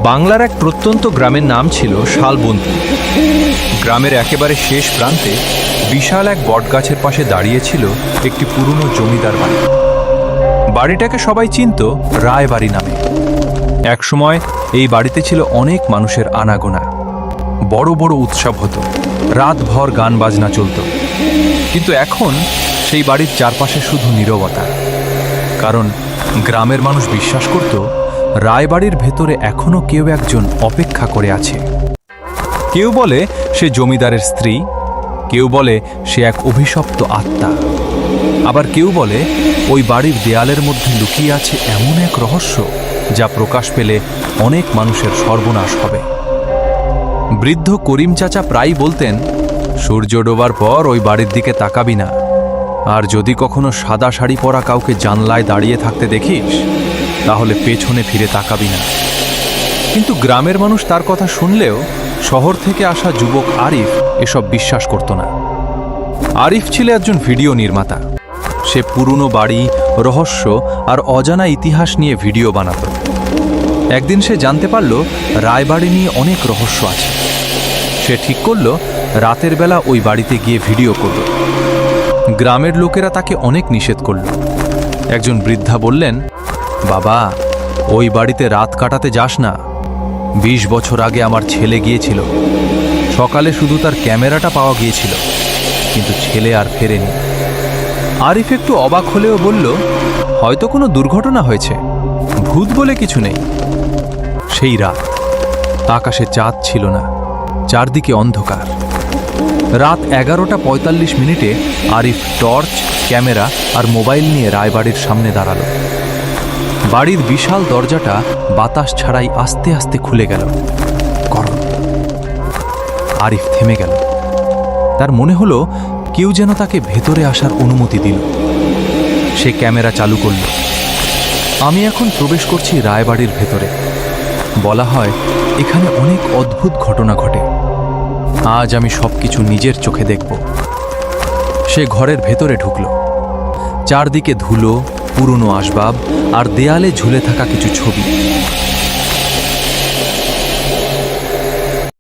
বাংলার এক প্রত্যন্ত গ্রামের নাম ছিল শালবন্তী। গ্রামের একেবারে শেষ প্রান্তে বিশাল এক বটগাছের পাশে দাঁড়িয়েছিল একটি পুরনো জমিদার বাড়ি। বাড়িটাকে সবাই চিনত রায়বাড়ি নামে। একসময় এই বাড়িতে ছিল অনেক মানুষের আনাগোনা, বড় বড় উৎসব হতো, রাতভর গান বাজনা চলত। কিন্তু এখন সেই বাড়ির চারপাশে শুধু নীরবতা, কারণ গ্রামের মানুষ বিশ্বাস করত রায়বাড়ির ভেতরে এখনো কেউ একজন অপেক্ষা করে আছে। কেউ বলে সে জমিদারের স্ত্রী, কেউ বলে সে এক অভিশপ্ত আত্মা, আবার কেউ বলে ওই বাড়ির দেয়ালের মধ্যে লুকিয়ে আছে এমন এক রহস্য যা প্রকাশ পেলে অনেক মানুষের সর্বনাশ হবে। বৃদ্ধ করিম চাচা প্রায় বলতেন, সূর্য ডোবার পর ওই বাড়ির দিকে তাকাবি না, আর যদি কখনো সাদা শাড়ি পরা কাউকে জানলায় দাঁড়িয়ে থাকতে দেখিস তাহলে পেছনে ফিরে তাকাবি না। কিন্তু গ্রামের মানুষ তার কথা শুনলেও শহর থেকে আসা যুবক আরিফ এসব বিশ্বাস করত না। আরিফ ছিল একজন ভিডিও নির্মাতা। সে পুরনো বাড়ি, রহস্য আর অজানা ইতিহাস নিয়ে ভিডিও বানাত। একদিন সে জানতে পারল রায়বাড়ি নিয়ে অনেক রহস্য আছে। সে ঠিক করল রাতের বেলা ওই বাড়িতে গিয়ে ভিডিও করল। গ্রামের লোকেরা তাকে অনেক নিষেধ করল। একজন বৃদ্ধা বললেন, বাবা, ওই বাড়িতে রাত কাটাতে যাস না। 20 বছর আগে আমার ছেলে গিয়েছিল। সকালে শুধু তার ক্যামেরাটা পাওয়া গিয়েছিল, কিন্তু ছেলে আর ফেরেনি। আরিফ একটু অবাক হলেও বলল, হয়তো কোনো দুর্ঘটনা হয়েছে, ভূত বলে কিছু নেই। সেই রাত আকাশে চাঁদ ছিল না, চারদিকে অন্ধকার। রাত 11:45 আরিফ টর্চ, ক্যামেরা আর মোবাইল নিয়ে রায়বাড়ির সামনে দাঁড়ালো। বাড়ির বিশাল দরজাটা বাতাস ছাড়াই আস্তে আস্তে খুলে গেল। গরম। আরিফ থেমে গেল। তার মনে হলো কেউ যেন তাকে ভেতরে আসার অনুমতি দিল। সে ক্যামেরা চালু করল। আমি এখন প্রবেশ করছি রায়বাড়ির ভেতরে। বলা হয় এখানে অনেক অদ্ভুত ঘটনা ঘটে। আজ আমি সবকিছু নিজের চোখে দেখব। সে ঘরের ভেতরে ঢুকল। চারদিকে ধুলো, পুরনো আসবাব আর দেয়ালে ঝুলে থাকা কিছু ছবি।